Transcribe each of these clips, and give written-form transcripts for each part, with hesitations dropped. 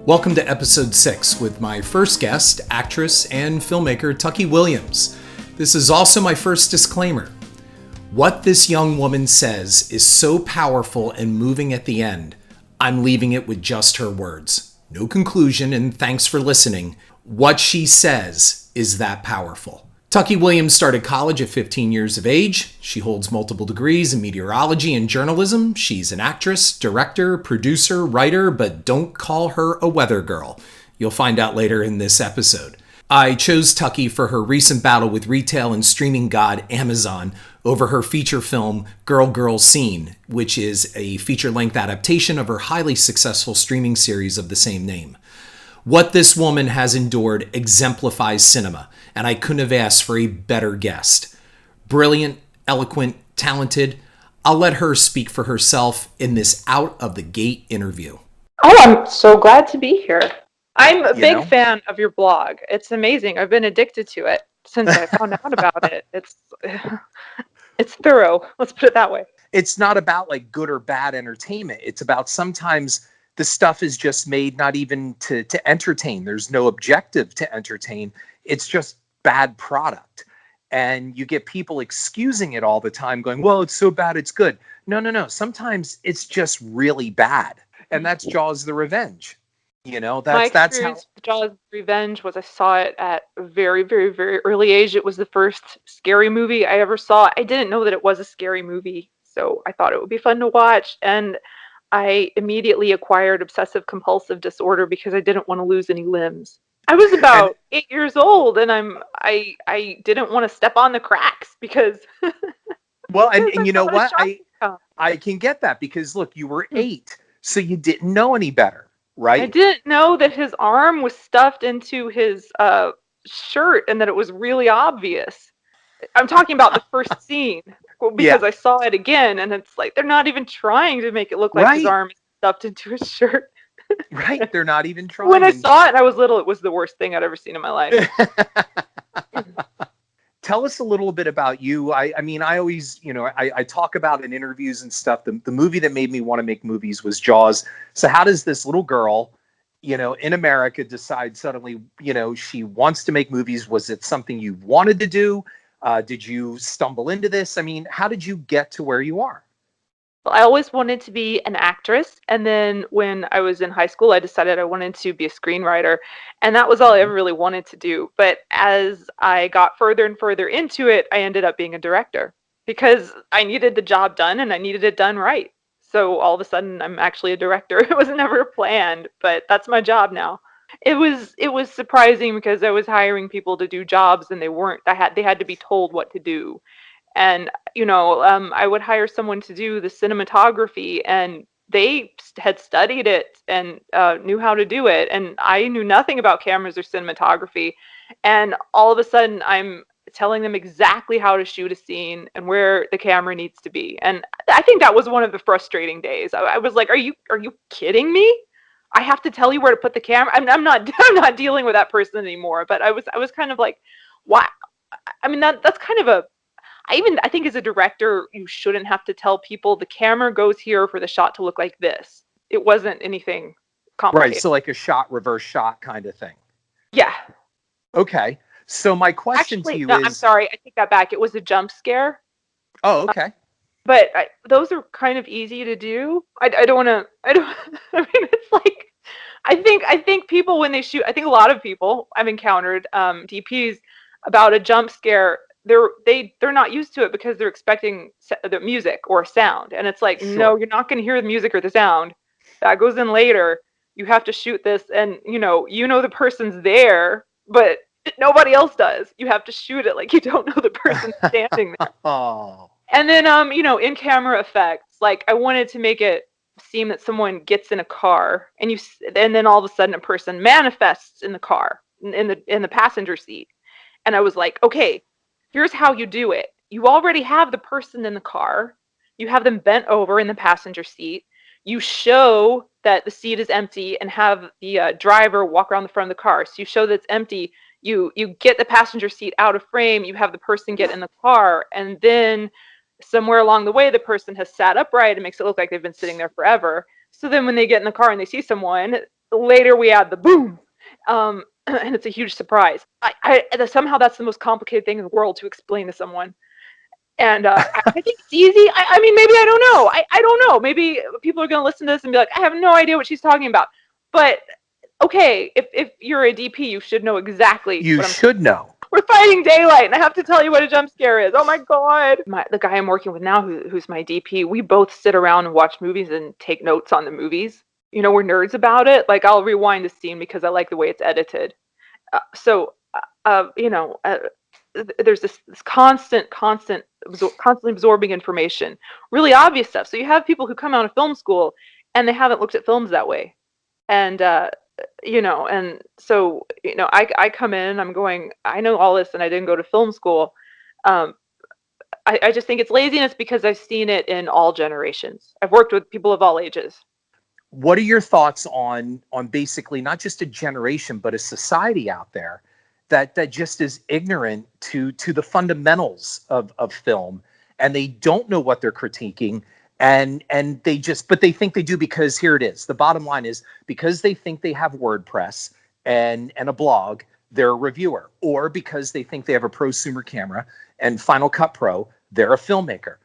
Welcome to episode 6 with my first guest, actress and filmmaker Tucky Williams. This is also my first disclaimer. What this young woman says is so powerful and moving at the end, I'm leaving it with just her words. No conclusion, and thanks for listening. What she says is that powerful. Tucky Williams started college at 15 years of age. She holds multiple degrees in meteorology and journalism. She's an actress, director, producer, writer, but don't call her a weather girl. You'll find out later in this episode. I chose Tucky for her recent battle with retail and streaming god Amazon over her feature film Girl Scene, which is a feature-length adaptation of her highly successful streaming series of the same name. What this woman has endured exemplifies cinema, and I couldn't have asked for a better guest. Brilliant, eloquent, talented. I'll let her speak for herself in this out-of-the-gate interview. Oh, I'm so glad to be here. I'm a big fan of your blog. It's amazing. I've been addicted to it since I found out about it. It's thorough. Let's put it that way. It's not about like good or bad entertainment. It's about sometimes the stuff is just made not even to entertain. There's no objective to entertain. It's just bad product. And you get people excusing it all the time going, well, it's so bad, it's good. No. Sometimes it's just really bad. And that's Jaws the Revenge. You know, that's how Jaws Revenge was. I saw it at a very, very, very early age. It was the first scary movie I ever saw. I didn't know that it was a scary movie, so I thought it would be fun to watch. And I immediately acquired obsessive compulsive disorder because I didn't want to lose any limbs. I was about 8 years old, and I didn't want to step on the cracks because. Well, and you know what? I can get that because look, you were 8, so you didn't know any better. Right? I didn't know that his arm was stuffed into his shirt and that it was really obvious. I'm talking about the first scene because I saw it again and it's like they're not even trying to make it look like his arm is stuffed into his shirt. Right, they're not even trying. When I saw it and I was little, it was the worst thing I'd ever seen in my life. Tell us a little bit about you. I mean, I always, I talk about in interviews and stuff, the movie that made me want to make movies was Jaws. So how does this little girl, in America decide suddenly, she wants to make movies? Was it something you wanted to do? Did you stumble into this? I mean, how did you get to where you are? Well, I always wanted to be an actress. And then when I was in high school, I decided I wanted to be a screenwriter. And that was all I ever really wanted to do. But as I got further and further into it, I ended up being a director because I needed the job done and I needed it done right. So all of a sudden, I'm actually a director. It was never planned, but that's my job now. It was surprising because I was hiring people to do jobs and they weren't. They had to be told what to do. And, I would hire someone to do the cinematography and they had studied it and knew how to do it. And I knew nothing about cameras or cinematography. And all of a sudden, I'm telling them exactly how to shoot a scene and where the camera needs to be. And I think that was one of the frustrating days. I was like, are you kidding me? I have to tell you where to put the camera. I'm not dealing with that person anymore. But I was kind of like, why? I mean, that's kind of I think as a director, you shouldn't have to tell people the camera goes here for the shot to look like this. It wasn't anything complicated. Right, so like a reverse shot kind of thing. Yeah. Okay. So my question to you is... I'm sorry, I take that back. It was a jump scare. Oh, okay. But those are kind of easy to do. I mean, it's like, I think people when they shoot, I think a lot of people I've encountered, DPs, about a jump scare, they're not used to it because they're expecting the music or sound, and it's like, no, you're not going to hear the music or the sound. That goes in later. You have to shoot this, and the person's there, but nobody else does. You have to shoot it like you don't know the person standing there. Oh. And then in camera effects, like I wanted to make it seem that someone gets in a car, and then all of a sudden a person manifests in the car in the passenger seat, and I was like, okay. Here's how you do it. You already have the person in the car. You have them bent over in the passenger seat. You show that the seat is empty and have the driver walk around the front of the car. So you show that it's empty. You get the passenger seat out of frame. You have the person get in the car. And then somewhere along the way, the person has sat upright and makes it look like they've been sitting there forever. So then when they get in the car and they see someone, later we add the boom. And it's a huge surprise. Somehow that's the most complicated thing in the world to explain to someone. And I think it's easy. I mean, maybe I don't know. I don't know. Maybe people are going to listen to this and be like, I have no idea what she's talking about. But okay, if you're a DP, you should know exactly You what I'm should know. We're fighting daylight, and I have to tell you what a jump scare is. Oh my god! The guy I'm working with now, who's my DP, we both sit around and watch movies and take notes on the movies. You know, we're nerds about it. Like, I'll rewind the scene because I like the way it's edited. You know, there's this constantly absorbing information, really obvious stuff. So you have people who come out of film school and they haven't looked at films that way, and you know, and so, you know, I come in, I'm going, I know all this and I didn't go to film school. um, I just think it's laziness because I've seen it in all generations. I've worked with people of all ages. What are your thoughts on basically not just a generation but a society out there that just is ignorant to the fundamentals of film, and they don't know what they're critiquing, and but they think they do because here it is. The bottom line is, because they think they have WordPress and a blog, they're a reviewer, or because they think they have a prosumer camera and Final Cut Pro, they're a filmmaker.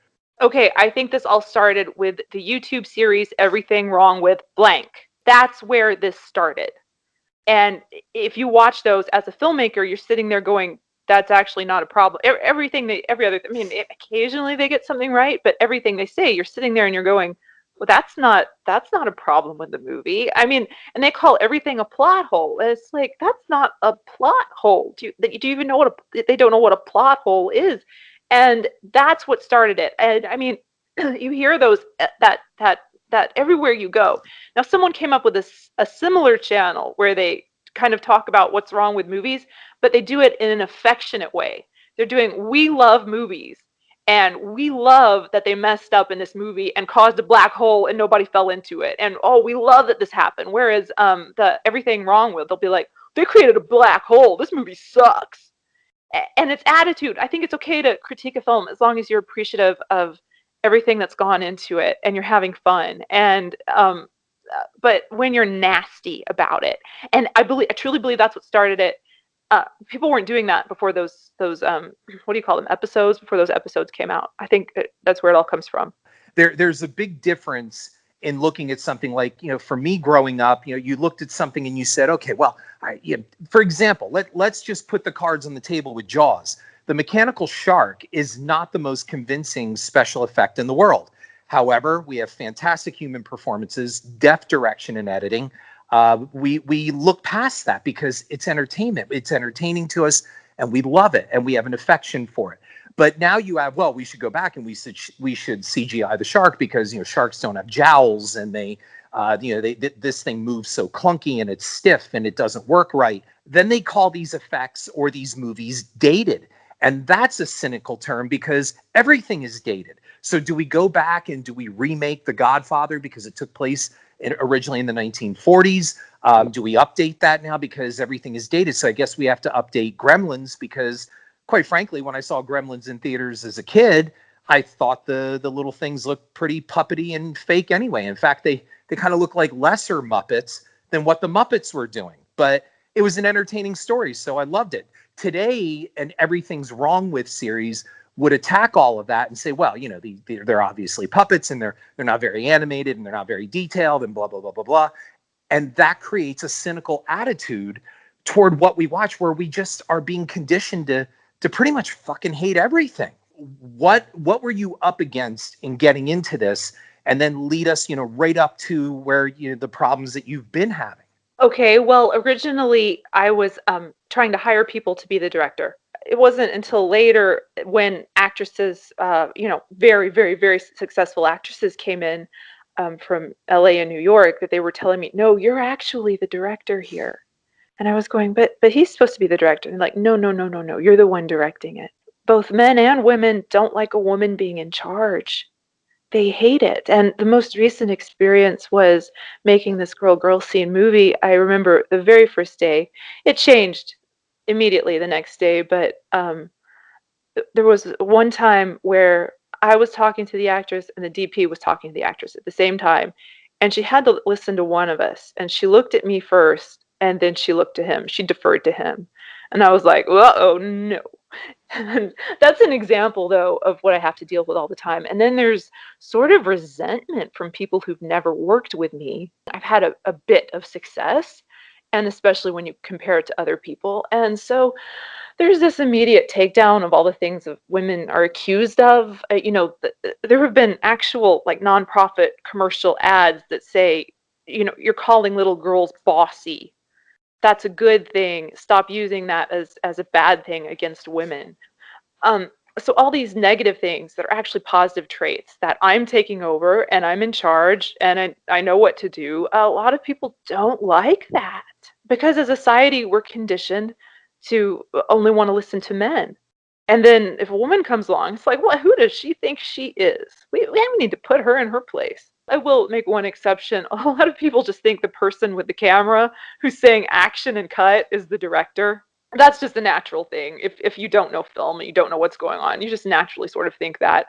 Okay, I think this all started with the YouTube series Everything Wrong with Blank. That's where this started. And if you watch those as a filmmaker, you're sitting there going, that's actually not a problem. I mean, occasionally they get something right, but everything they say, you're sitting there and you're going, well, that's not a problem with the movie. I mean, and they call everything a plot hole. And it's like, that's not a plot hole. Do you even know they don't know what a plot hole is. And that's what started it. And I mean, you hear those, that everywhere you go. Now, someone came up with a similar channel where they kind of talk about what's wrong with movies, but they do it in an affectionate way. They're doing, we love movies, and we love that they messed up in this movie and caused a black hole and nobody fell into it. And oh, we love that this happened. Whereas the Everything Wrong With, they'll be like, they created a black hole. This movie sucks. And it's attitude. I think it's okay to critique a film as long as you're appreciative of everything that's gone into it and you're having fun. And but when you're nasty about it, and I truly believe that's what started it. People weren't doing that before those what do you call them, episodes, before those episodes came out. I think that's where it all comes from. There's a big difference in looking at something like, you know, for me growing up, you know, you looked at something and you said, okay, well, for example, let's just put the cards on the table with Jaws. The mechanical shark is not the most convincing special effect in the world. However, we have fantastic human performances, deft direction and editing. We look past that because it's entertainment. It's entertaining to us, and we love it, and we have an affection for it. But now you have, well, we should go back and we should CGI the shark because, you know, sharks don't have jowls, and this thing moves so clunky and it's stiff and it doesn't work right. Then they call these effects or these movies dated. And that's a cynical term because everything is dated. So do we go back and do we remake The Godfather because it took place originally in the 1940s? Do we update that now because everything is dated? So I guess we have to update Gremlins because, quite frankly, when I saw Gremlins in theaters as a kid, I thought the little things looked pretty puppety and fake anyway. In fact, they kind of look like lesser Muppets than what the Muppets were doing. But it was an entertaining story, so I loved it. Today, an Everything's Wrong With series would attack all of that and say, well, you know, they're obviously puppets and they're not very animated and they're not very detailed and blah, blah, blah, blah, blah. And that creates a cynical attitude toward what we watch, where we just are being conditioned to pretty much fucking hate everything. What were you up against in getting into this, and then lead us, you know, right up to where, you know, the problems that you've been having? Okay, well, originally I was trying to hire people to be the director. It wasn't until later when actresses, you know, very, very, very successful actresses came in from LA and New York that they were telling me, no, you're actually the director here. And I was going, but he's supposed to be the director. And like, no, you're the one directing it. Both men and women don't like a woman being in charge. They hate it. And the most recent experience was making this girl scene movie. I remember the very first day. It changed immediately the next day, but there was one time where I was talking to the actress and the DP was talking to the actress at the same time, and she had to listen to one of us, and she looked at me first, and then she looked to him. She deferred to him. And I was like, oh no. And that's an example, though, of what I have to deal with all the time. And then there's sort of resentment from people who've never worked with me. I've had a bit of success, and especially when you compare it to other people. And so there's this immediate takedown of all the things that women are accused of. There have been actual like nonprofit commercial ads that say, you're calling little girls bossy. That's a good thing. Stop using that as a bad thing against women. Um, so all these negative things that are actually positive traits that I'm taking over and I'm in charge and I know what to do. A lot of people don't like that because as a society we're conditioned to only want to listen to men. And then if a woman comes along, it's like, well, who does she think she is? We need to put her in her place. I will make one exception. A lot of people just think the person with the camera who's saying action and cut is the director. That's just a natural thing. If you don't know film and you don't know what's going on, you just naturally sort of think that.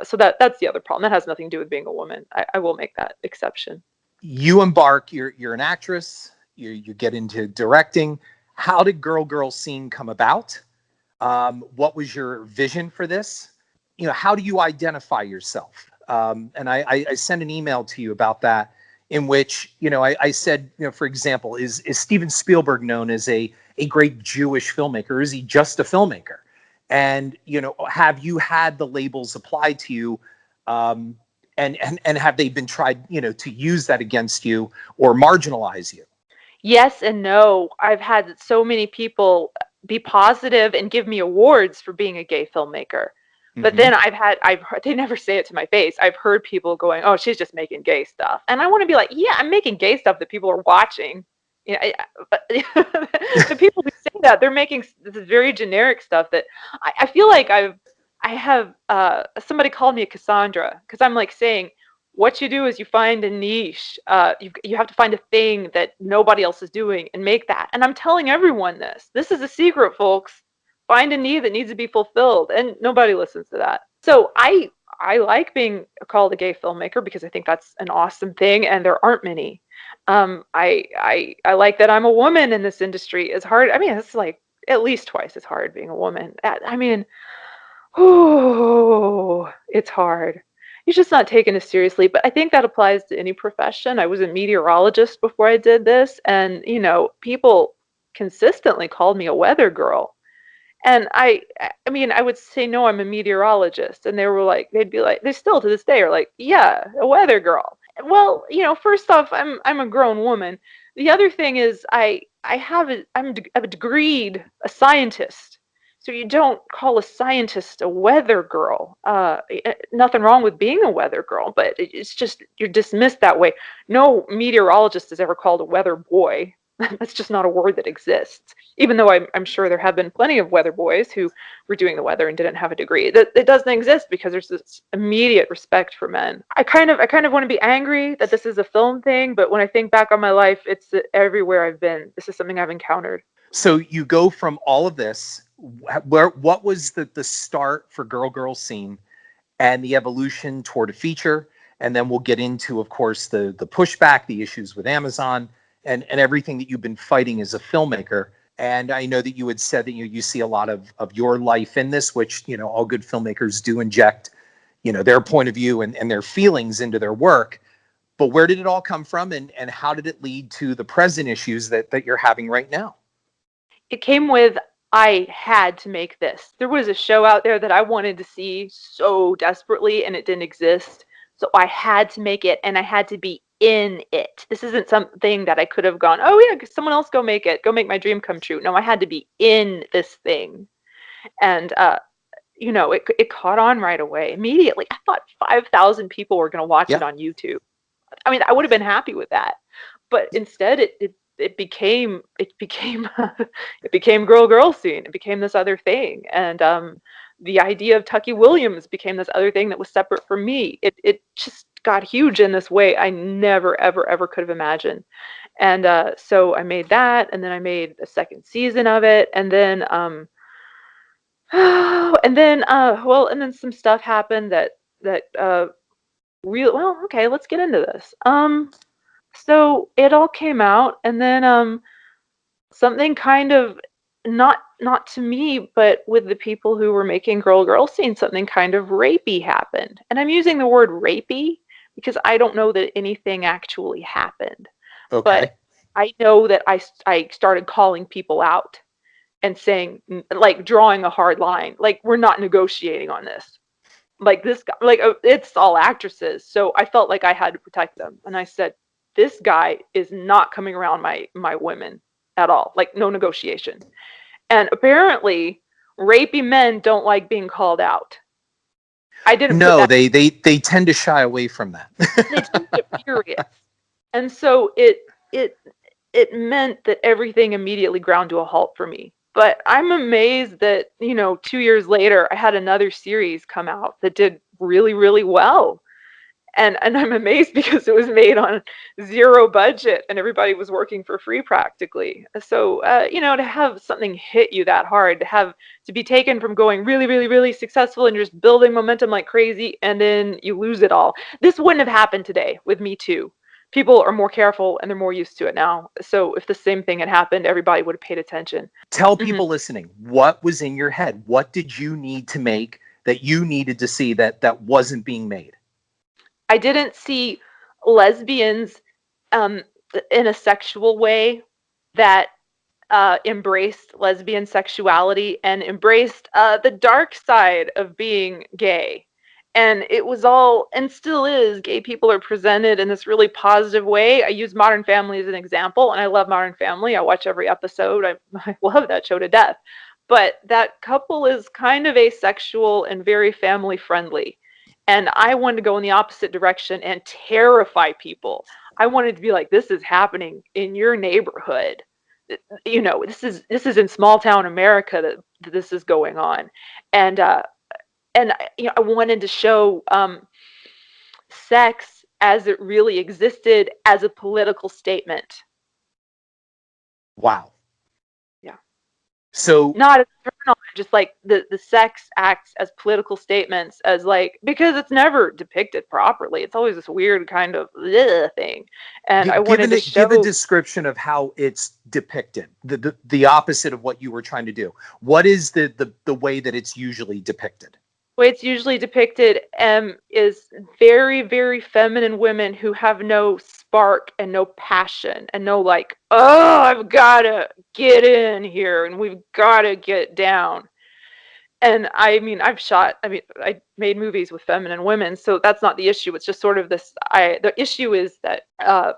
So that's the other problem. That has nothing to do with being a woman. I will make that exception. You embark. You're an actress. You get into directing. How did Girl Scene come about? What was your vision for this? How do you identify yourself? And I sent an email to you about that, in which I said, for example, is Steven Spielberg known as a great Jewish filmmaker? Or is he just a filmmaker? And have you had the labels applied to you, and have they been tried to use that against you or marginalize you? Yes and no. I've had so many people be positive and give me awards for being a gay filmmaker. But then I've heard, they never say it to my face. I've heard people going, "Oh, she's just making gay stuff," and I want to be like, "Yeah, I'm making gay stuff that people are watching." But the people who say that, they're making this very generic stuff that I feel like I have somebody called me a Cassandra because I'm like saying, what you do is you find a niche. You have to find a thing that nobody else is doing and make that. And I'm telling everyone this. This is a secret, folks. Find a need that needs to be fulfilled, and nobody listens to that. So I like being called a gay filmmaker because I think that's an awesome thing, and there aren't many. I like that I'm a woman in this industry. It's hard. I mean, it's like at least twice as hard being a woman. I mean, oh, it's hard. You're just not taken as seriously, but I think that applies to any profession. I was a meteorologist before I did this, and people consistently called me a weather girl. And I mean, I would say, no, I'm a meteorologist. And they'd be like, they still to this day are like, yeah, a weather girl. Well, first off, I'm a grown woman. The other thing is I'm a degreed, a scientist. So you don't call a scientist a weather girl. Nothing wrong with being a weather girl, but it's just, you're dismissed that way. No meteorologist is ever called a weather boy. That's just not a word that exists. Even though I'm sure there have been plenty of weather boys who were doing the weather and didn't have a degree. That it doesn't exist because there's this immediate respect for men. I kind of want to be angry that this is a film thing, but when I think back on my life, it's everywhere I've been. This is something I've encountered. So you go from all of this. What was the start for Girl Scene and the evolution toward a feature? And then we'll get into, of course, the pushback, the issues with Amazon, and everything that you've been fighting as a filmmaker. And I know that you had said that you see a lot of your life in this, which all good filmmakers do inject their point of view and their feelings into their work. But where did it all come from, and how did it lead to the present issues that you're having right now? It came with, I had to make this. There was a show out there that I wanted to see so desperately, and it didn't exist. So I had to make it, and I had to be in it. This isn't something that I could have gone, oh yeah, someone else go make it. Go make my dream come true. No, I had to be in this thing. And it caught on right away, immediately. I thought 5,000 people were going to watch it on YouTube. I mean, I would have been happy with that. But instead it became it became Girl Scene. It became this other thing. And the idea of Tucky Williams became this other thing that was separate from me. It just got huge in this way I never, ever, ever could have imagined. And so I made that, and then I made a second season of it, and then and then some stuff happened that well, okay, let's get into this. So it all came out, and then something kind of, not to me, but with the people who were making girl scenes, something kind of rapey happened. And I'm using the word rapey because I don't know that anything actually happened. Okay. But I know that I started calling people out and saying, like, drawing a hard line, like, we're not negotiating on this. Like, this guy, like, it's all actresses, so I felt like I had to protect them. And I said, this guy is not coming around my women at all. Like, no negotiation. And apparently, rapey men don't like being called out. I didn't put No, that. they tend to shy away from that. They tend to get furious, and so it meant that everything immediately ground to a halt for me. But I'm amazed that, 2 years later, I had another series come out that did really, really well. And I'm amazed because it was made on zero budget and everybody was working for free practically. So, to have something hit you that hard, to be taken from going really, really, really successful and you're just building momentum like crazy, and then you lose it all. This wouldn't have happened today with Me Too. People are more careful and they're more used to it now. So if the same thing had happened, everybody would have paid attention. Tell people listening, what was in your head? What did you need to make that you needed to see that wasn't being made? I didn't see lesbians in a sexual way that embraced lesbian sexuality and embraced the dark side of being gay. And it was all, and still is, gay people are presented in this really positive way. I use Modern Family as an example, and I love Modern Family. I watch every episode. I love that show to death. But that couple is kind of asexual and very family friendly. And I wanted to go in the opposite direction and terrify people. I wanted to be like, this is happening in your neighborhood. This is in small town America that this is going on. And I wanted to show sex as it really existed as a political statement. Wow. Yeah. So not as external, just like the sex acts as political statements, as like, because it's never depicted properly. It's always this weird kind of thing. And I wanted to show. Give a description of how it's depicted. The opposite of what you were trying to do. What is the way that it's usually depicted? The way it's usually depicted is very, very feminine women who have no spark and no passion and no like, oh, I've got to get in here and we've got to get down. And I made movies with feminine women, so that's not the issue. It's just sort of this, the issue is that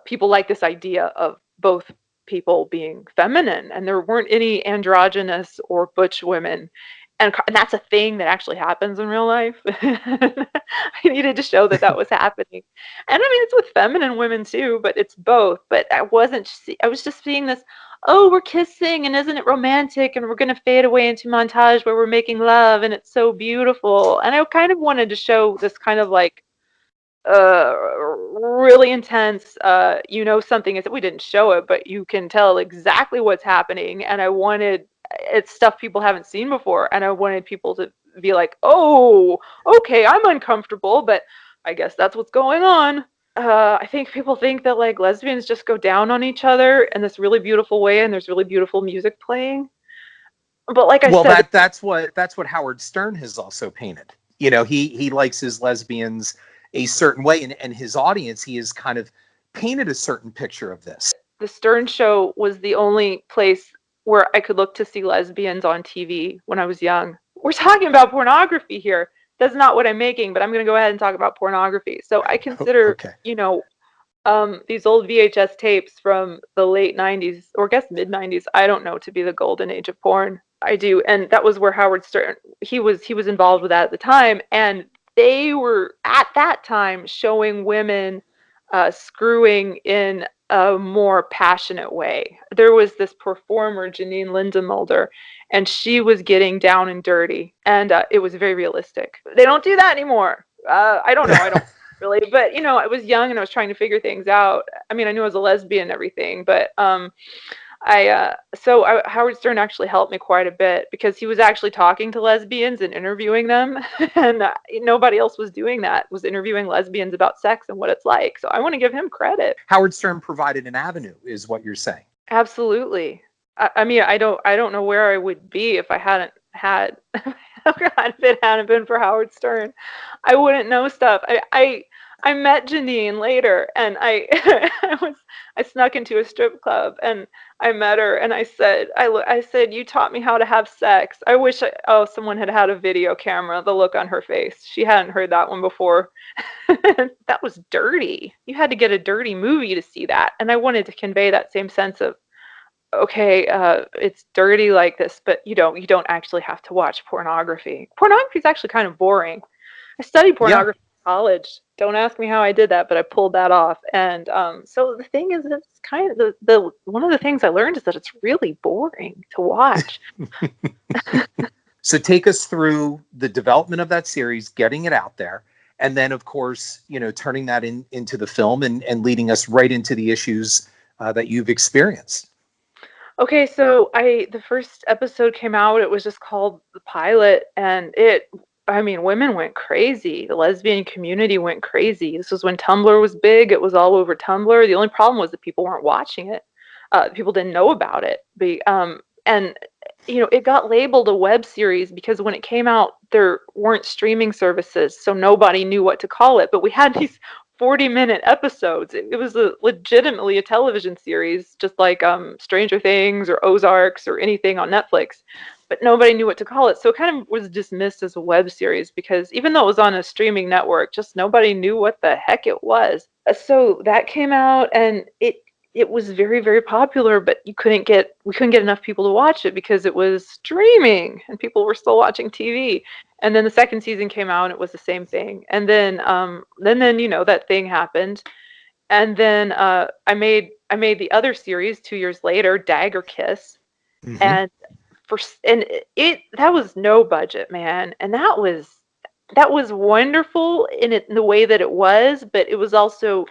people like this idea of both people being feminine, and there weren't any androgynous or butch women. And that's a thing that actually happens in real life. I needed to show that was happening. And I mean, it's with feminine women too, but it's both. But I was just seeing this, oh, we're kissing and isn't it romantic? And we're going to fade away into montage where we're making love and it's so beautiful. And I kind of wanted to show this kind of like really intense, something is, we didn't show it, but you can tell exactly what's happening. And I wanted, it's stuff people haven't seen before. And I wanted people to be like, oh, okay, I'm uncomfortable, but I guess that's what's going on. I think people think that like lesbians just go down on each other in this really beautiful way, and there's really beautiful music playing. But like I said, that's what Howard Stern has also painted. He likes his lesbians a certain way, and his audience, he has kind of painted a certain picture of this. The Stern Show was the only place where I could look to see lesbians on TV when I was young. We're talking about pornography here. That's not what I'm making, but I'm going to go ahead and talk about pornography. So I consider, these old VHS tapes from the late 90s, or I guess mid 90s, I don't know, to be the golden age of porn. I do. And that was where Howard Stern, he was involved with that at the time. And they were at that time showing women screwing in a more passionate way. There was this performer, Janine Lindemulder, and she was getting down and dirty, and it was very realistic. They don't do that anymore. I don't know. I don't really, but I was young and I was trying to figure things out. I mean, I knew I was a lesbian and everything, but Howard Stern actually helped me quite a bit because he was actually talking to lesbians and interviewing them, and nobody else was doing that. Was interviewing lesbians about sex and what it's like. So I want to give him credit. Howard Stern provided an avenue, is what you're saying. Absolutely. I mean, I don't know where I would be if I hadn't had if it hadn't been for Howard Stern. I wouldn't know stuff. I met Janine later, and I snuck into a strip club, and I met her, and I said, you taught me how to have sex. I wish someone had a video camera. The look on her face. She hadn't heard that one before. That was dirty. You had to get a dirty movie to see that, and I wanted to convey that same sense of, okay, it's dirty like this, but you don't actually have to watch pornography. Pornography is actually kind of boring. I studied pornography in college. Don't ask me how I did that, but I pulled that off. And so the thing is, it's kind of the one of the things I learned is that it's really boring to watch. So take us through the development of that series, getting it out there, and then, of course, turning that into the film and leading us right into the issues that you've experienced. Okay, so the first episode came out. It was just called the pilot, and women went crazy. The lesbian community went crazy. This was when Tumblr was big. It was all over Tumblr. The only problem was that people weren't watching it. People didn't know about it. It got labeled a web series because when it came out, there weren't streaming services, so nobody knew what to call it. But we had these 40-minute episodes. It was legitimately a television series, just like Stranger Things or Ozarks or anything on Netflix. But nobody knew what to call it. So it kind of was dismissed as a web series because even though it was on a streaming network, just nobody knew what the heck it was. So that came out, and it was very, very popular, but we couldn't get enough people to watch it because it was streaming and people were still watching TV. And then the second season came out and it was the same thing. And then that thing happened. And then I made the other series 2 years later, Dagger Kiss. Mm-hmm. And that was no budget, man. And that was wonderful in the way that it was, but it was also,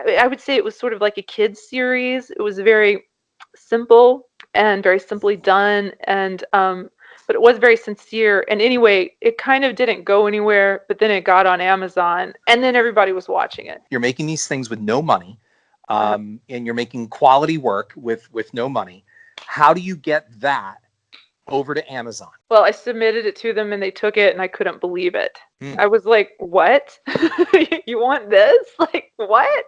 I would say it was sort of like a kid's series. It was very simple and very simply done, and but it was very sincere. And anyway, it kind of didn't go anywhere, but then it got on Amazon, and then everybody was watching it. You're making these things with no money, and you're making quality work with no money. How do you get that over to Amazon? Well, I submitted it to them and they took it, and I couldn't believe it. I was like, what? You want this? Like, what?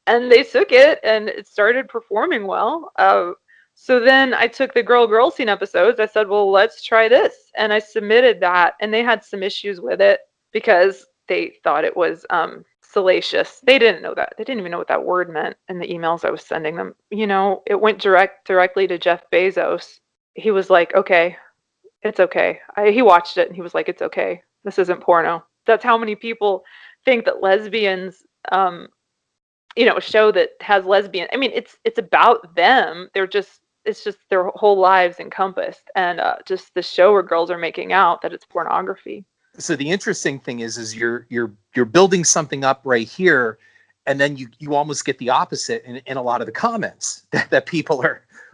And they took it, and it started performing well. So then I took the girl scene episodes. I said, well, let's try this. And I submitted that, and they had some issues with it because they thought it was salacious. They didn't know that. They didn't even know what that word meant in the emails I was sending them. It went directly to Jeff Bezos. He was like, okay, it's okay. He watched it and he was like, it's okay. This isn't porno. That's how many people think that lesbians, a show that has lesbian. I mean, it's about them. It's just their whole lives encompassed, and just the show where girls are making out, that it's pornography. So the interesting thing is you're building something up right here, and then you almost get the opposite in a lot of the comments that people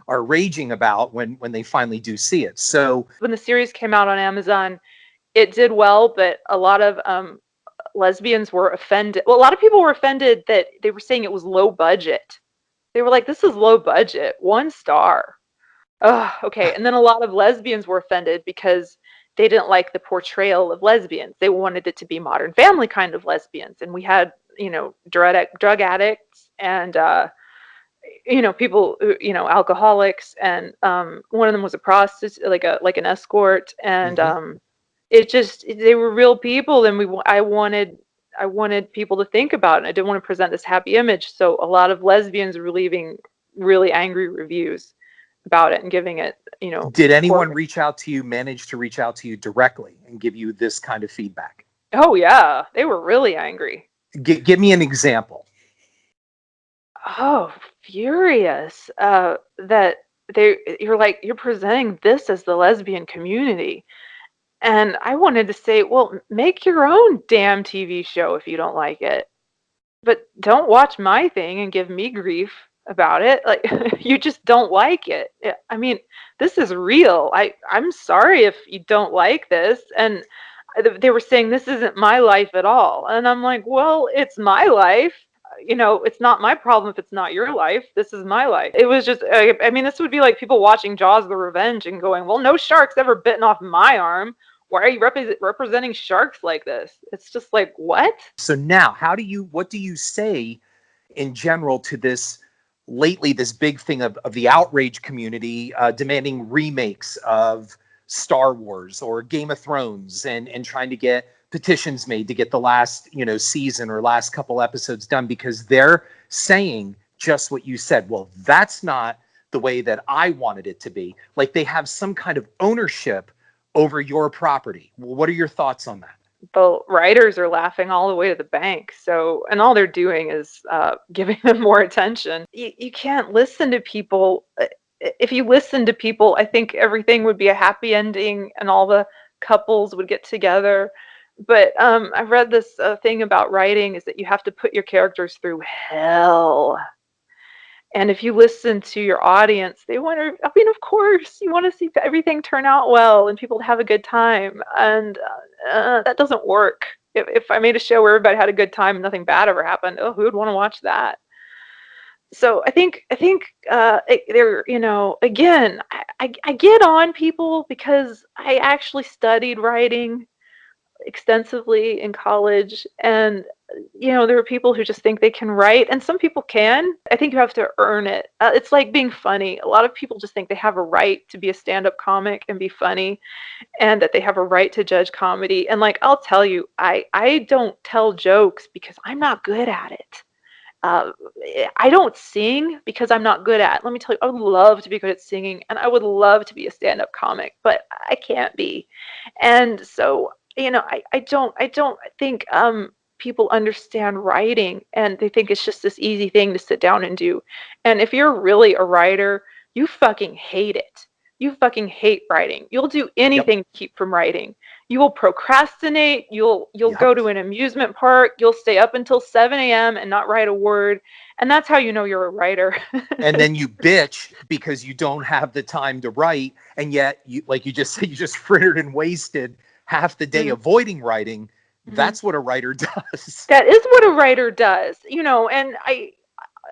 are raging about when they finally do see it. So when the series came out on Amazon, it did well, but a lot of lesbians were offended. Well, a lot of people were offended that they were saying it was low budget. They were like, this is low budget, 1 star. Oh, okay. And then a lot of lesbians were offended because they didn't like the portrayal of lesbians. They wanted it to be Modern Family kind of lesbians. And we had, drug addicts and, people, alcoholics, and one of them was a prostitute, like an escort, and they were real people, and I wanted people to think about it. I didn't want to present this happy image, so a lot of lesbians were leaving really angry reviews about it and giving it, Did anyone manage to reach out to you directly and give you this kind of feedback? Oh yeah, they were really angry. Give me an example. Oh, furious that you're presenting this as the lesbian community. And I wanted to say, well, make your own damn TV show if you don't like it. But don't watch my thing and give me grief about it. Like, you just don't like it. I mean, this is real. I'm sorry if you don't like this. And they were saying this isn't my life at all. And I'm like, well, it's my life. It's not my problem if it's not your life. This is my life. It was just, I mean, this would be like people watching Jaws: The Revenge and going, well, no shark's ever bitten off my arm. Why are you representing sharks like this? It's just like, what? So now, what do you say in general to this big thing of the outrage community demanding remakes of Star Wars or Game of Thrones and trying to get petitions made to get the last season or last couple episodes done, because they're saying just what you said? Well, that's not the way that I wanted it to be. Like, they have some kind of ownership over your property. Well, what are your thoughts on that? The writers are laughing all the way to the bank. So, and all they're doing is giving them more attention. You can't listen to people. If you listen to people, I think everything would be a happy ending and all the couples would get together. But I read this thing about writing is that you have to put your characters through hell. And if you listen to your audience, they want to, I mean, of course, you want to see everything turn out well and people have a good time. And that doesn't work. If I made a show where everybody had a good time and nothing bad ever happened, who would want to watch that? So I think they're, again, I get on people because I actually studied writing extensively in college, and there are people who just think they can write, and some people can. I think you have to earn it. It's like being funny. A lot of people just think they have a right to be a stand-up comic and be funny, and that they have a right to judge comedy. And like, I'll tell you, I don't tell jokes because I'm not good at it. I don't sing because I'm not good at it. Let me tell you, I would love to be good at singing, and I would love to be a stand-up comic, but I can't be. And so I don't think people understand writing, and they think it's just this easy thing to sit down and do. And if you're really a writer, you fucking hate it. You fucking hate writing. You'll do anything to keep from writing. You will procrastinate. You'll go to an amusement park. You'll stay up until 7 a.m. and not write a word. And that's how you know you're a writer. And then you bitch because you don't have the time to write. And yet, like you just said, you just frittered and wasted half the day avoiding writing. That's what a writer does. That is what a writer does, and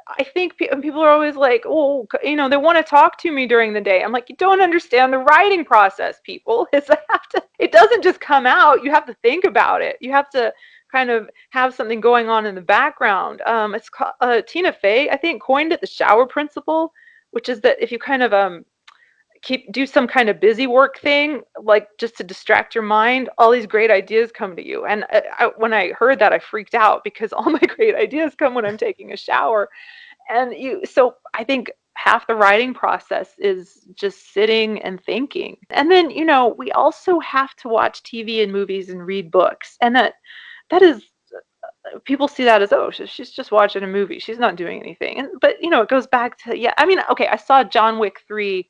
I think people are always like, oh, they want to talk to me during the day. I'm like, you don't understand the writing process, people. It doesn't just come out. You have to think about it. You have to kind of have something going on in the background. It's called, Tina Fey, I think, coined it the shower principle, which is that if you kind of do some kind of busy work thing, like just to distract your mind, all these great ideas come to you. And when I heard that, I freaked out because all my great ideas come when I'm taking a shower. And so I think half the writing process is just sitting and thinking. And then, we also have to watch TV and movies and read books. And that is, people see that as, oh, she's just watching a movie. She's not doing anything. But, it goes back to, okay, I saw John Wick 3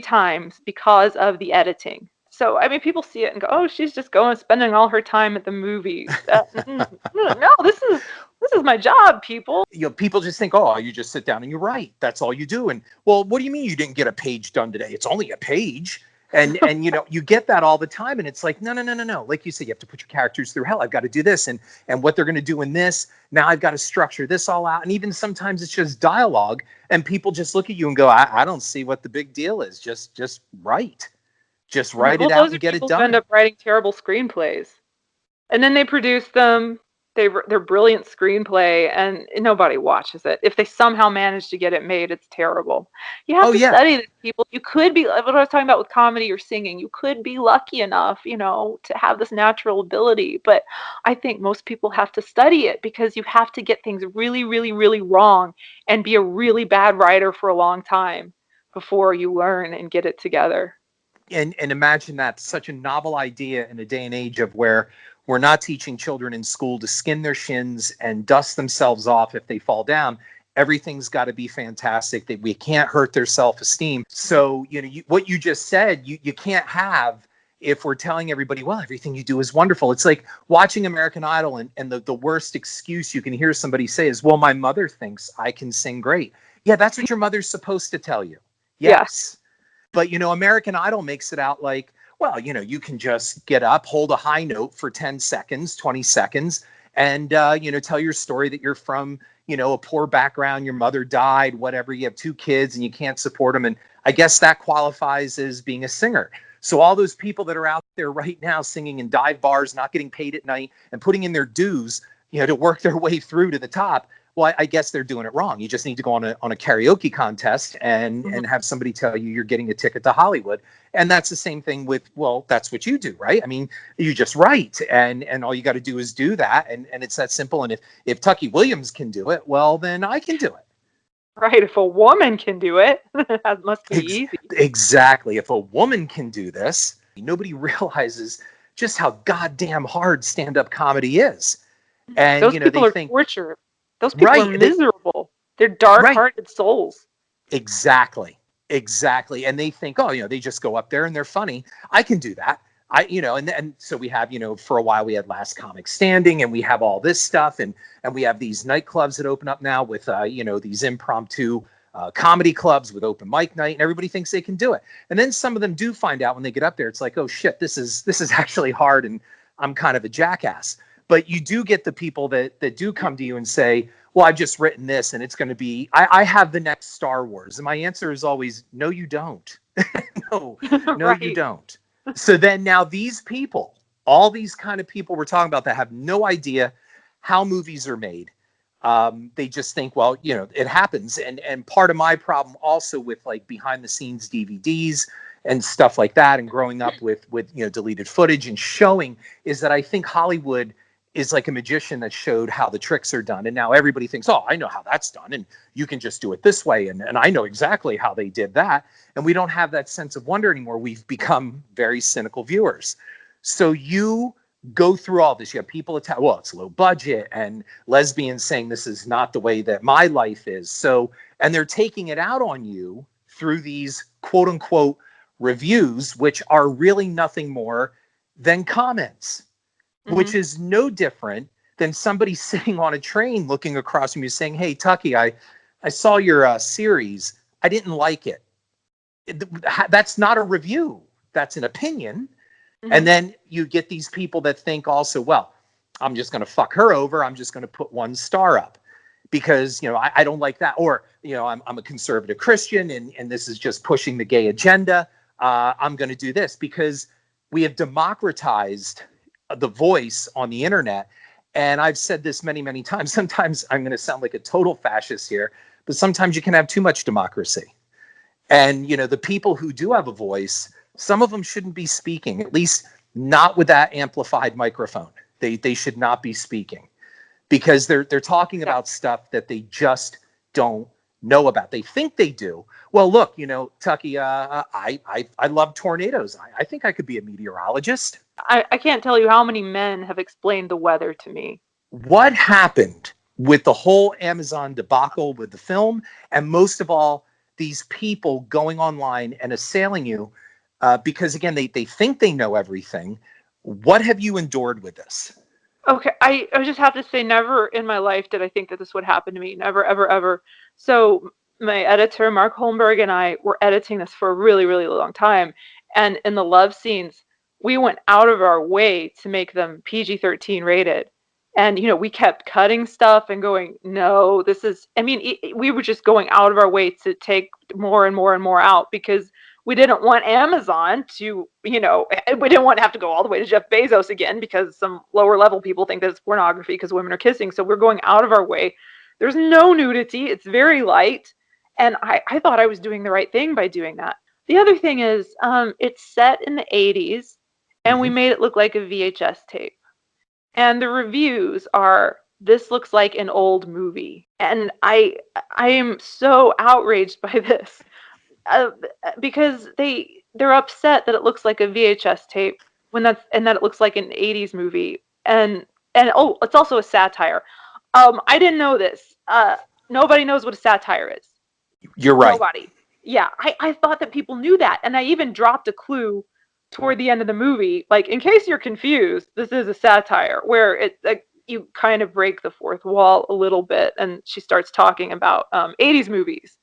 times because of the editing. So, I mean, people see it and go, oh, she's just spending all her time at the movies. No, this is my job, people. People just think, oh, you just sit down and you write. That's all you do. And, well, what do you mean you didn't get a page done today? It's only a page. And you get that all the time. And it's like, no. Like you said, you have to put your characters through hell. I've got to do this. And what they're going to do in this. Now I've got to structure this all out. And even sometimes it's just dialogue. And people just look at you and go, I don't see what the big deal is. Just write. Just write it out and get it done. Those end up writing terrible screenplays. And then they produce them. They're brilliant screenplay, and nobody watches it. If they somehow manage to get it made, it's terrible. You have to study these people. You could be, what I was talking about with comedy or singing, you could be lucky enough, to have this natural ability. But I think most people have to study it because you have to get things really, really, really wrong and be a really bad writer for a long time before you learn and get it together. And imagine that, such a novel idea in a day and age of where we're not teaching children in school to skin their shins and dust themselves off if they fall down. Everything's got to be fantastic, that we can't hurt their self-esteem. So, what you just said, you can't have, if we're telling everybody, well, everything you do is wonderful. It's like watching American Idol, and the worst excuse you can hear somebody say is, well, my mother thinks I can sing great. Yeah, that's what your mother's supposed to tell you. Yeah. Yes. But, American Idol makes it out like, well, you can just get up, hold a high note for 10 seconds, 20 seconds, and, tell your story that you're from, a poor background, your mother died, whatever, you have 2 kids and you can't support them. And I guess that qualifies as being a singer. So all those people that are out there right now singing in dive bars, not getting paid at night and putting in their dues, to work their way through to the top. Well, I guess they're doing it wrong. You just need to go on a karaoke contest and have somebody tell you you're getting a ticket to Hollywood. And that's the same thing with, well, that's what you do, right? I mean, you just write and all you got to do is do that. And it's that simple. And if Tucky Williams can do it, well, then I can do it. Right. If a woman can do it, that must be easy. Exactly. If a woman can do this, nobody realizes just how goddamn hard stand-up comedy is. And, those people they are think, tortured. Those people are miserable. They're dark-hearted souls. Exactly. And they think, oh, they just go up there and they're funny. I can do that. And so we have, for a while we had Last Comic Standing and we have all this stuff and we have these nightclubs that open up now with, these impromptu comedy clubs with open mic night, and everybody thinks they can do it. And then some of them do find out when they get up there, it's like, oh shit, this is actually hard and I'm kind of a jackass. But you do get the people that do come to you and say, well, I've just written this and it's going to be, I have the next Star Wars. And my answer is always, no, you don't. No, Right. You don't. So then now these people, all these kind of people we're talking about that have no idea how movies are made. They just think, well, it happens. And part of my problem also with like behind the scenes DVDs and stuff like that and growing up with deleted footage and showing is that I think Hollywood is like a magician that showed how the tricks are done. And now everybody thinks, oh, I know how that's done. And you can just do it this way. And I know exactly how they did that. And we don't have that sense of wonder anymore. We've become very cynical viewers. So you go through all this. You have people attack, well, it's low budget and lesbians saying this is not the way that my life is. So, and they're taking it out on you through these quote unquote reviews, which are really nothing more than comments. Which is no different than somebody sitting on a train looking across from you saying, hey, Tucky, I saw your series. I didn't like it. That's not a review. That's an opinion. And then you get these people that think also, well, I'm just going to fuck her over. I'm just going to put 1 star up because, I don't like that. Or, I'm a conservative Christian and this is just pushing the gay agenda. I'm going to do this because we have democratized the voice on the internet. And I've said this many, many times. Sometimes I'm going to sound like a total fascist here, but sometimes you can have too much democracy. And, the people who do have a voice, some of them shouldn't be speaking, at least not with that amplified microphone. They should not be speaking because they're talking about stuff that they just don't know about. They think they do. Well, look, Tucky, I love tornadoes. I think I could be a meteorologist. I can't tell you how many men have explained the weather to me. What happened with the whole Amazon debacle with the film, and most of all, these people going online and assailing you because, again, they think they know everything. What have you endured with this? Okay, I just have to say, never in my life did I think that this would happen to me. Never, ever, ever. So my editor, Mark Holmberg, and I were editing this for a really, really long time. And in the love scenes, we went out of our way to make them PG-13 rated. And, we kept cutting stuff and going, no, this is, we were just going out of our way to take more and more and more out because we didn't want Amazon to, we didn't want to have to go all the way to Jeff Bezos again because some lower level people think that it's pornography because women are kissing. So we're going out of our way. There's no nudity. It's very light. And I thought I was doing the right thing by doing that. The other thing is it's set in the 80s and we made it look like a VHS tape. And the reviews are, this looks like an old movie. And I am so outraged by this because they're upset that it looks like a VHS tape and that it looks like an 80s movie. And oh, it's also a satire. I didn't know this. Nobody knows what a satire is. You're right. Nobody. Yeah, I thought that people knew that. And I even dropped a clue toward the end of the movie, like, in case you're confused, this is a satire, where it's like you kind of break the fourth wall a little bit, and she starts talking about 80s movies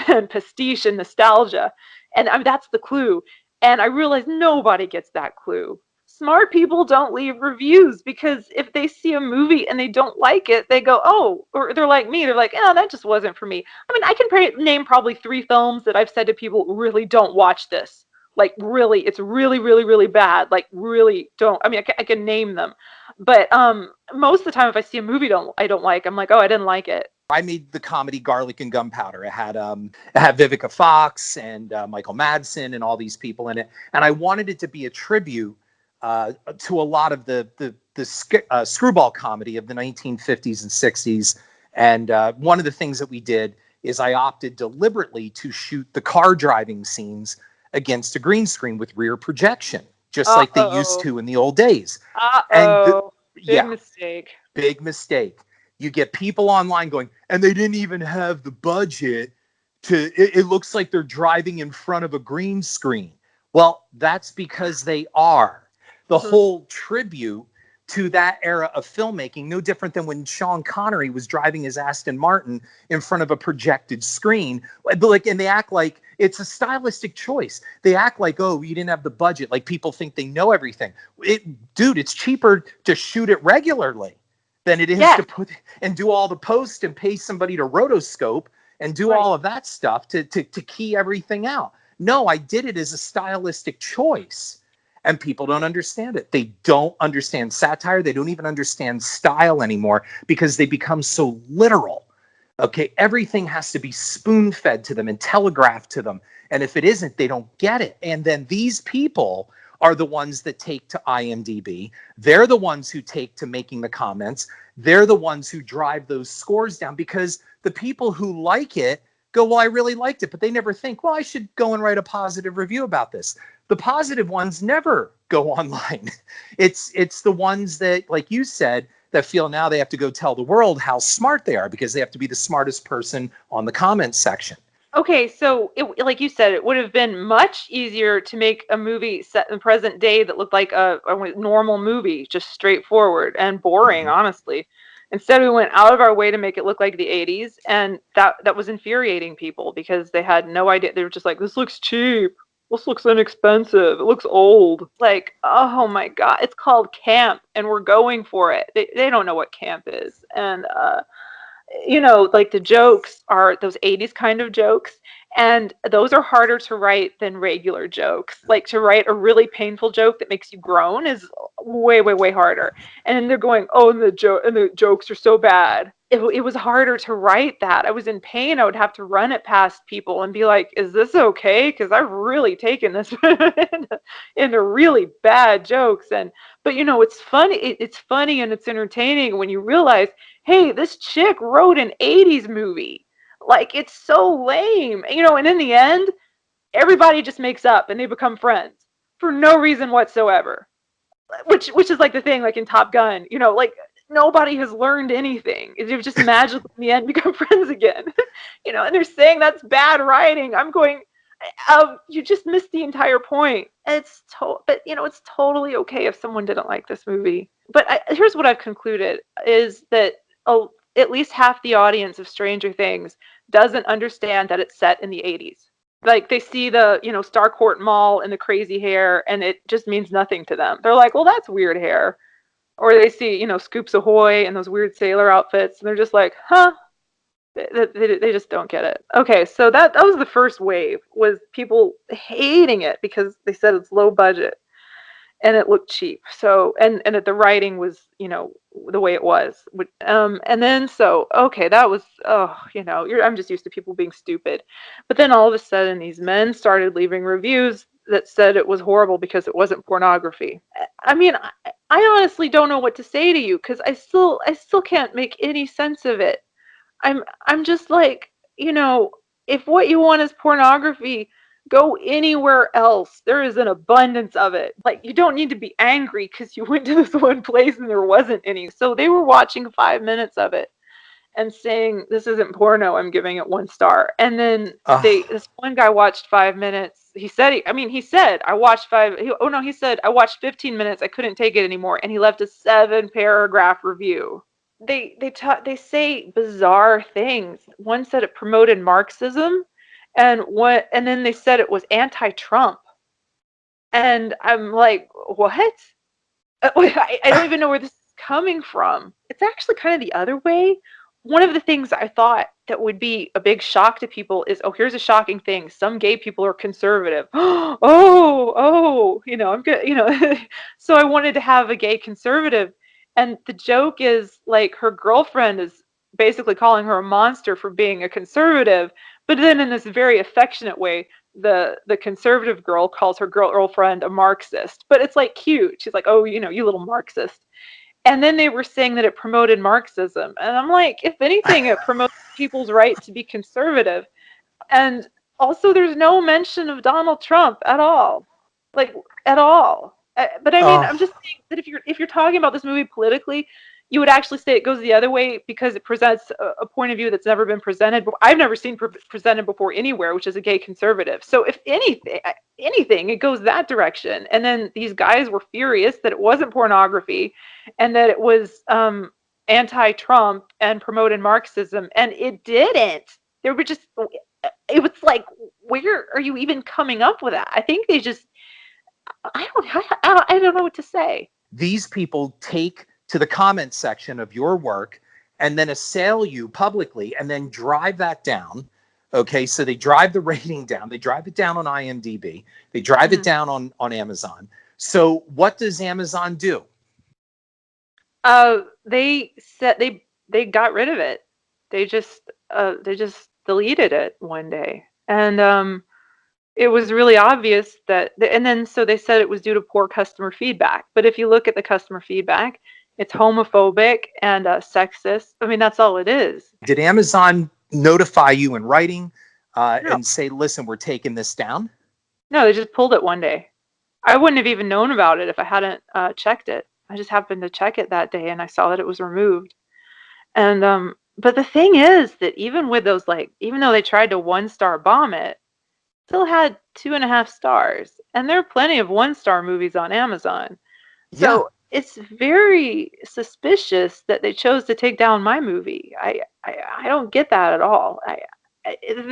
and pastiche and nostalgia. And I mean, that's the clue. And I realized nobody gets that clue. Smart people don't leave reviews, because if they see a movie and they don't like it, they go, oh, or they're like me, they're like, oh, that just wasn't for me. I mean, I can name probably 3 films that I've said to people, really don't watch this. Like, really, it's really, really, really bad. Like, really don't. I mean, I can name them. But most of the time, if I see a movie I don't like, I'm like, oh, I didn't like it. I made the comedy Garlic and Gunpowder. It had Vivica Fox and Michael Madsen and all these people in it, and I wanted it to be a tribute to a lot of the screwball comedy of the 1950s and 60s. And one of the things that we did is I opted deliberately to shoot the car driving scenes against a green screen with rear projection, just like they used to in the old days. Big mistake. Big mistake. You get people online going, and they didn't even have the budget to, it looks like they're driving in front of a green screen. Well, that's because they are. The whole tribute to that era of filmmaking, no different than when Sean Connery was driving his Aston Martin in front of a projected screen. And they act like it's a stylistic choice. They act like, oh, you didn't have the budget. Like, people think they know everything. Dude, it's cheaper to shoot it regularly than it is to put and do all the post and pay somebody to rotoscope and do all of that stuff to key everything out. No, I did it as a stylistic choice. And people don't understand it. They don't understand satire. They don't even understand style anymore, because they become so literal. Okay, everything has to be spoon-fed to them and telegraphed to them. And if it isn't, they don't get it. And then these people are the ones that take to IMDb. They're the ones who take to making the comments. They're the ones who drive those scores down, because the people who like it go, well, I really liked it, but they never think, well, I should go and write a positive review about this. The positive ones never go online. It's the ones that, like you said, that feel now they have to go tell the world how smart they are, because they have to be the smartest person on the comments section. Okay, so like you said, it would have been much easier to make a movie set in the present day that looked like a normal movie, just straightforward and boring, honestly. Instead, we went out of our way to make it look like the 80s, and that was infuriating people, because they had no idea. They were just like, this looks cheap. This looks inexpensive. It looks old. Like, oh my God, it's called camp, and we're going for it. They don't know what camp is. And, like, the jokes are those 80s kind of jokes, and those are harder to write than regular jokes. Like, to write a really painful joke that makes you groan is way, way, way harder. And then they're going, oh, and the jokes are so bad. It was harder to write that. I was in pain. I would have to run it past people and be like, is this okay? Because I've really taken this into really bad jokes. But it's funny. It's funny and it's entertaining when you realize, hey, this chick wrote an 80s movie. Like, it's so lame. And in the end, everybody just makes up and they become friends for no reason whatsoever. Which is like the thing, like in Top Gun, like, nobody has learned anything. They've just magically in the end become friends again. And they're saying that's bad writing. I'm going, you just missed the entire point. But it's totally okay if someone didn't like this movie. But here's what I've concluded, is that at least half the audience of Stranger Things doesn't understand that it's set in the 80s. Like, they see the, Starcourt Mall and the crazy hair, and it just means nothing to them. They're like, well, that's weird hair. Or they see, Scoops Ahoy and those weird sailor outfits, and they're just like, huh? They just don't get it. Okay, so that was the first wave, was people hating it because they said it's low budget and it looked cheap. So, and that the writing was, the way it was. And then, that was, I'm just used to people being stupid. But then all of a sudden, these men started leaving reviews that said it was horrible because it wasn't pornography. I mean, I honestly don't know what to say to you, because I still can't make any sense of it. I'm just like, if what you want is pornography, go anywhere else. There is an abundance of it. Like, you don't need to be angry because you went to this one place and there wasn't any. So they were watching 5 minutes of it and saying, this isn't porno, I'm giving it 1 star. And then this one guy watched 5 minutes he said, he said, I watched he said, I watched 15 minutes. I couldn't take it anymore. And he left a 7-paragraph review. They say bizarre things. One said it promoted Marxism, and then they said it was anti-Trump. And I'm like, what? I don't even know where this is coming from. It's actually kind of the other way. One of the things I thought that would be a big shock to people is, oh, here's a shocking thing. Some gay people are conservative. I'm good, So I wanted to have a gay conservative. And the joke is, like, her girlfriend is basically calling her a monster for being a conservative. But then in this very affectionate way, the conservative girl calls her girlfriend a Marxist. But it's like cute. She's like, oh, you little Marxist. And then they were saying that it promoted Marxism. And I'm like, if anything, it promotes people's right to be conservative. And also, there's no mention of Donald Trump at all. Like, at all. But I mean, I'm just saying that if you're talking about this movie politically, you would actually say it goes the other way because it presents a point of view that's never been presented. I've never seen presented before anywhere, which is a gay conservative. So if anything, it goes that direction. And then these guys were furious that it wasn't pornography and that it was anti-Trump and promoted Marxism. And it didn't. They were just, it was like, where are you even coming up with that? I think they just, I don't know what to say. These people take to the comment section of your work and then assail you publicly and then drive that down. Okay, so they drive the rating down. They drive it down on IMDb. They drive it down on Amazon. So what does Amazon do? They said they got rid of it. They just deleted it one day. And it was really obvious so they said it was due to poor customer feedback. But if you look at the customer feedback, it's homophobic and sexist. I mean, that's all it is. Did Amazon notify you in writing No. and say, listen, we're taking this down? No, they just pulled it one day. I wouldn't have even known about it if I hadn't checked it. I just happened to check it that day and I saw that it was removed. And but the thing is that even with those, even though they tried to 1-star bomb it, still had 2.5 stars. And there are plenty of 1-star movies on Amazon. So it's very suspicious that they chose to take down my movie. I don't get that at all.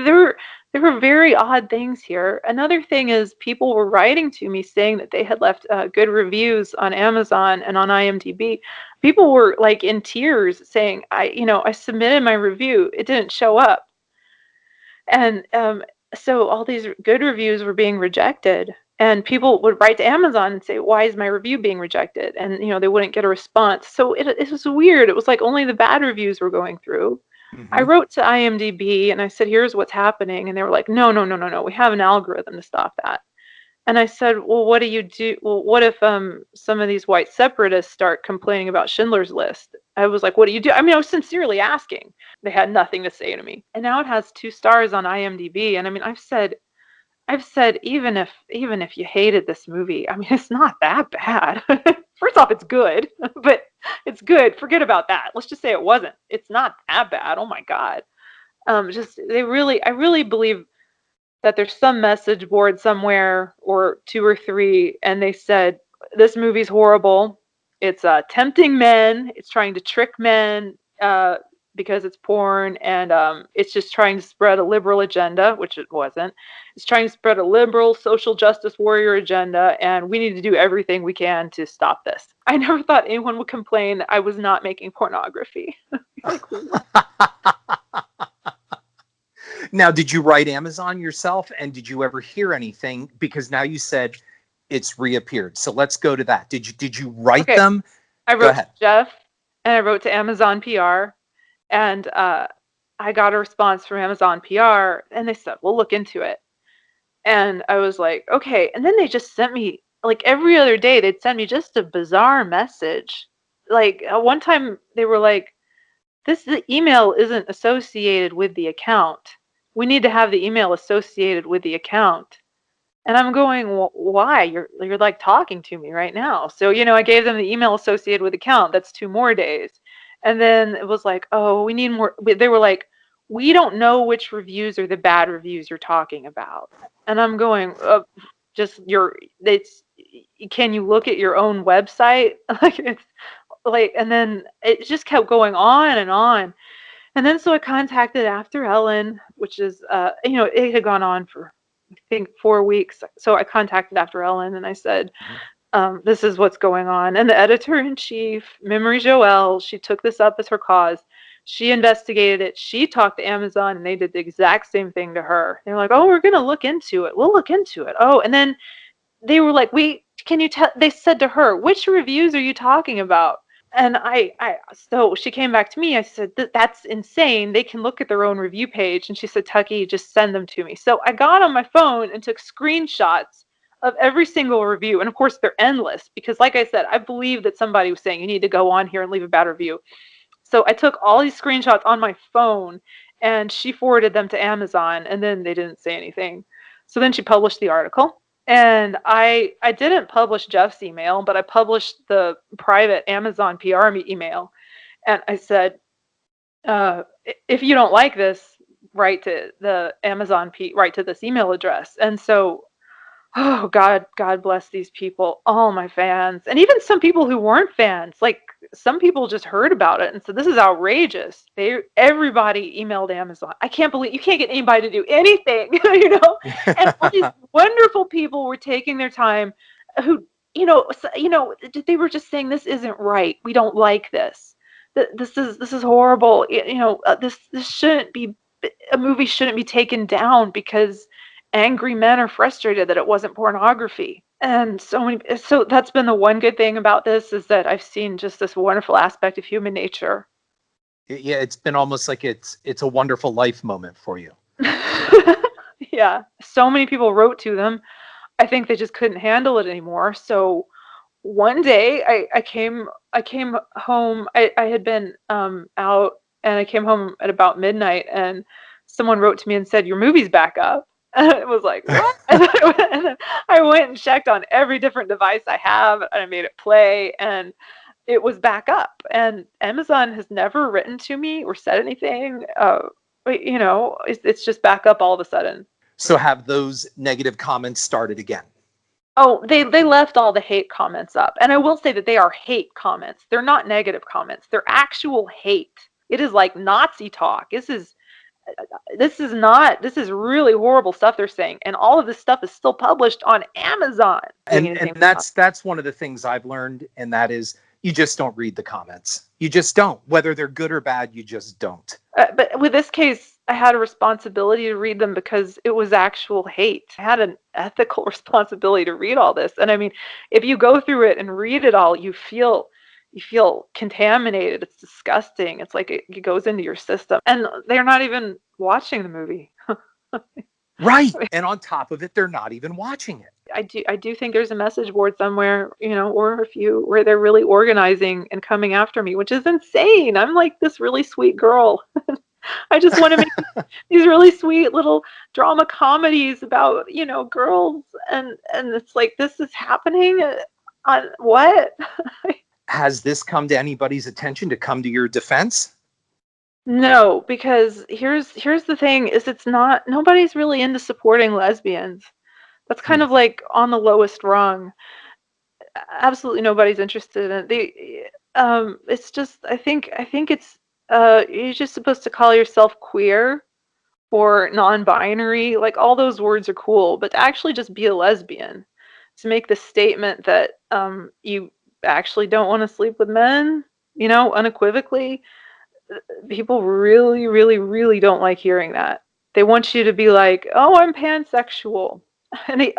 There were very odd things here. Another thing is people were writing to me saying that they had left good reviews on Amazon and on IMDb. People were like in tears saying, I submitted my review. It didn't show up. And so all these good reviews were being rejected. And people would write to Amazon and say, why is my review being rejected? And, they wouldn't get a response. So it was weird. It was like only the bad reviews were going through. I wrote to IMDb and I said, here's what's happening. And they were like, no. We have an algorithm to stop that. And I said, well, what do you do? Well, what if some of these white separatists start complaining about Schindler's List? I was like, what do you do? I mean, I was sincerely asking. They had nothing to say to me. And now it has 2 stars on IMDb. And I mean, I've said, even if you hated this movie, I mean, it's not that bad. First off, it's good, but it's good. Forget about that. Let's just say it wasn't. It's not that bad. Oh my God. I really believe that there's some message board somewhere or 2 or 3, and they said, this movie's horrible. It's tempting men. It's trying to trick men because it's porn, and it's just trying to spread a liberal agenda, which it wasn't. It's trying to spread a liberal social justice warrior agenda, and we need to do everything we can to stop this. I never thought anyone would complain that I was not making pornography. Now, did you write Amazon yourself, and did you ever hear anything? Because now you said it's reappeared. So let's go to that. Did you write them? I wrote to Jeff, and I wrote to Amazon PR, and I got a response from Amazon PR, and they said, we'll look into it. And I was like, okay. And then they just sent me, like every other day, they'd send me just a bizarre message. Like one time they were like, the email isn't associated with the account. We need to have the email associated with the account. And I'm going, well, why? You're like talking to me right now. So, I gave them the email associated with the account. That's 2 more days. And then it was like, oh, we need more. They were like, we don't know which reviews are the bad reviews you're talking about. And I'm going, can you look at your own website? Like, it's like, and then it just kept going on and on. And then so I contacted After Ellen, which is, it had gone on for, I think, 4 weeks. So I contacted After Ellen and I said, this is what's going on. And the editor-in-chief, Memory Joelle, she took this up as her cause. She investigated it. She talked to Amazon, and they did the exact same thing to her. They're like, oh, we're going to look into it. We'll look into it. Oh, and then they were like, can you tell? They said to her, which reviews are you talking about? And so she came back to me. I said, that's insane. They can look at their own review page. And she said, Tucky, just send them to me. So I got on my phone and took screenshots of every single review. And of course, they're endless because, like I said, I believe that somebody was saying you need to go on here and leave a bad review. So I took all these screenshots on my phone and she forwarded them to Amazon, and then they didn't say anything. So then she published the article. And I didn't publish Jeff's email, but I published the private Amazon PR email. And I said, if you don't like this, write to the Amazon, write to this email address. And so, oh God bless these people, all my fans, and even some people who weren't fans. Like, some people just heard about it and said, this is outrageous. Everybody emailed Amazon. I can't believe you can't get anybody to do anything, And all these wonderful people were taking their time who, they were just saying, this isn't right. We don't like this. This is horrible. This shouldn't be, a movie shouldn't be taken down because angry men are frustrated that it wasn't pornography. And so that's been the one good thing about this, is that I've seen just this wonderful aspect of human nature. Yeah, it's been almost like it's a wonderful life moment for you. Yeah, so many people wrote to them. I think they just couldn't handle it anymore. So one day I came home. I had been out, and I came home at about midnight, and someone wrote to me and said, your movie's back up. And it was like, what? And I went and checked on every different device I have, and I made it play, and it was back up. And Amazon has never written to me or said anything. It's just back up all of a sudden. So have those negative comments started again? Oh, they left all the hate comments up. And I will say that they are hate comments. They're not negative comments. They're actual hate. It is like Nazi talk. This is really horrible stuff they're saying. And all of this stuff is still published on Amazon. And that's one of the things I've learned, and that is, you just don't read the comments. You just don't. Whether they're good or bad, you just don't. But with this case, I had a responsibility to read them because it was actual hate. I had an ethical responsibility to read all this. And I mean, if you go through it and read it all, you feel contaminated. It's disgusting. It's like it goes into your system. And they're not even watching the movie. Right. And on top of it, they're not even watching it. I do think there's a message board somewhere, or a few, where they're really organizing and coming after me, which is insane. I'm like this really sweet girl. I just want to make these really sweet little drama comedies about, girls. And it's like, this is happening on what? Has this come to anybody's attention to come to your defense? No, because here's the thing, is nobody's really into supporting lesbians. That's kind of like on the lowest rung. Absolutely nobody's interested in it. It's just, I think it's, you're just supposed to call yourself queer or non-binary. Like, all those words are cool, but to actually just be a lesbian, to make the statement that you actually don't want to sleep with men, unequivocally, people really, really, really don't like hearing that. They want you to be like, oh, I'm pansexual. And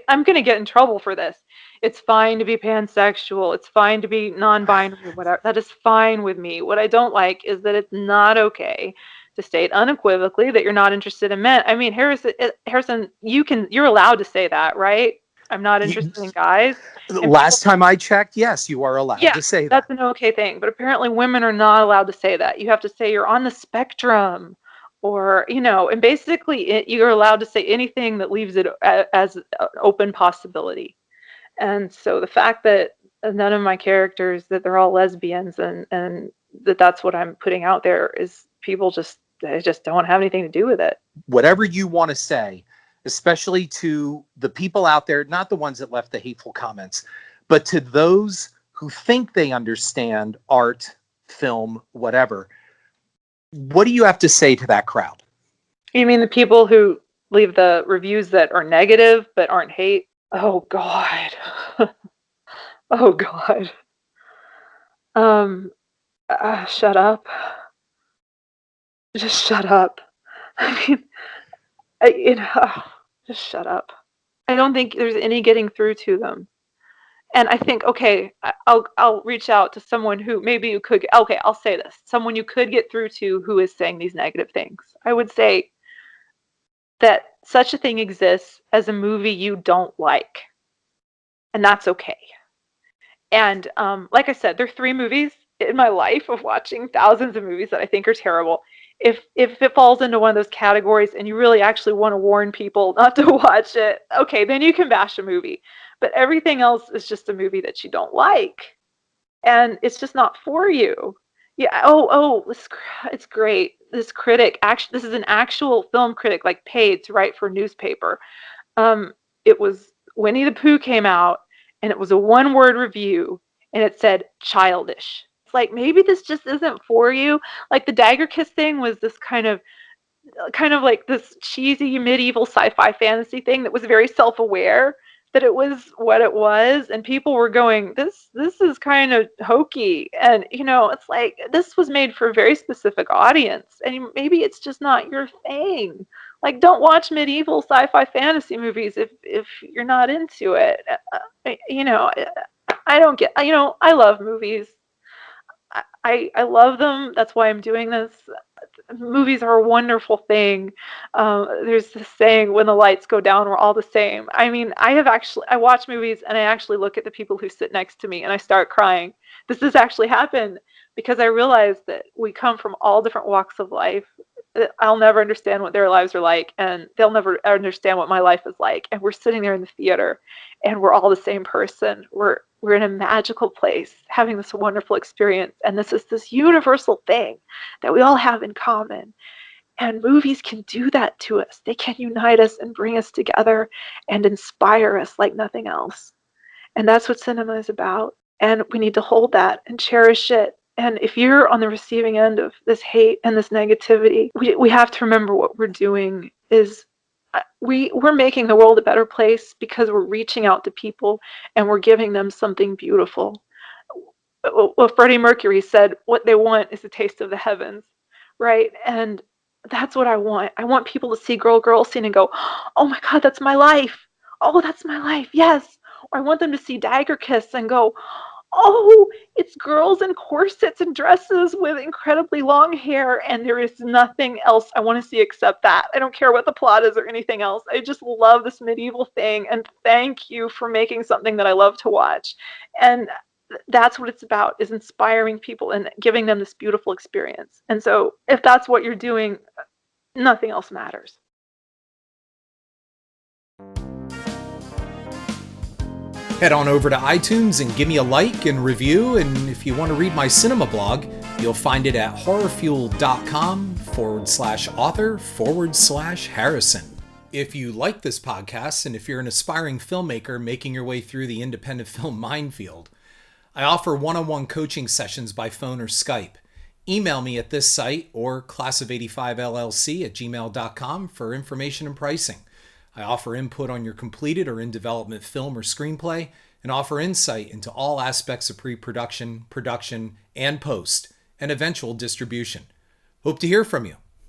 I'm going to get in trouble for this. It's fine to be pansexual. It's fine to be non-binary, whatever. That is fine with me. What I don't like is that it's not okay to state unequivocally that you're not interested in men. I mean, Harrison, you're allowed to say that, right? I'm not interested in guys. Last time I checked, yes, you are allowed to say that. That's an okay thing. But apparently women are not allowed to say that. You have to say you're on the spectrum, or, and basically you're allowed to say anything that leaves it as an open possibility. And so the fact that none of my characters, that they're all lesbians, and that's what I'm putting out there, is people just just don't have anything to do with it. Whatever you want to say, especially to the people out there, not the ones that left the hateful comments, but to those who think they understand art, film, whatever, what do you have to say to that crowd? You mean the people who leave the reviews that are negative but aren't hate? Oh God. Oh God. Shut up. Just shut up. I mean, just shut up. I don't think there's any getting through to them. And I think, okay, I'll reach out to someone who maybe you could. Okay, I'll say this: someone you could get through to who is saying these negative things. I would say that such a thing exists as a movie you don't like, and that's okay. And like I said, there are 3 movies in my life of watching thousands of movies that I think are terrible. If it falls into one of those categories and you really actually want to warn people not to watch it, okay, then you can bash a movie. But everything else is just a movie that you don't like, and it's just not for you. Yeah. It's great. This critic, actually, this is an actual film critic, like paid to write for a newspaper. It was Winnie the Pooh came out, and it was a 1-word review, and it said childish. It's like, maybe this just isn't for you. Like the dagger kiss thing was this kind of like this cheesy medieval sci-fi fantasy thing that was very self-aware that it was what it was, and people were going, this is kind of hokey. And it's like, this was made for a very specific audience, and maybe it's just not your thing. Like, don't watch medieval sci-fi fantasy movies if you're not into it. I don't get, I love movies. I love them. That's why I'm doing this. Movies are a wonderful thing. There's this saying, when the lights go down, we're all the same. I mean, I watch movies and I actually look at the people who sit next to me and I start crying. This has actually happened because I realize that we come from all different walks of life. I'll never understand what their lives are like, and they'll never understand what my life is like. And we're sitting there in the theater and we're all the same person. We're in a magical place having this wonderful experience. And this is this universal thing that we all have in common. And movies can do that to us. They can unite us and bring us together and inspire us like nothing else. And that's what cinema is about. And we need to hold that and cherish it. And if you're on the receiving end of this hate and this negativity, we have to remember what we're doing is we're making the world a better place because we're reaching out to people and we're giving them something beautiful. Well, Freddie Mercury said, what they want is a taste of the heavens, right? And that's what I want. I want people to see Girl Scene and go, oh my God, that's my life. Oh, that's my life. Yes. Or I want them to see Dagger Kiss and go, oh, it's girls in corsets and dresses with incredibly long hair, and there is nothing else I want to see except that. I don't care what the plot is or anything else. I just love this medieval thing, and thank you for making something that I love to watch. And that's what it's about, is inspiring people and giving them this beautiful experience. And so if that's what you're doing, nothing else matters. Head on over to iTunes and give me a like and review. And if you want to read my Cynema Blog, you'll find it at horrorfuel.com/author/Harrison. If you like this podcast, and if you're an aspiring filmmaker making your way through the independent film minefield, I offer one-on-one coaching sessions by phone or Skype. Email me at this site or class of85llc@gmail.com for information and pricing. I offer input on your completed or in-development film or screenplay, and offer insight into all aspects of pre-production, production, and post, and eventual distribution. Hope to hear from you.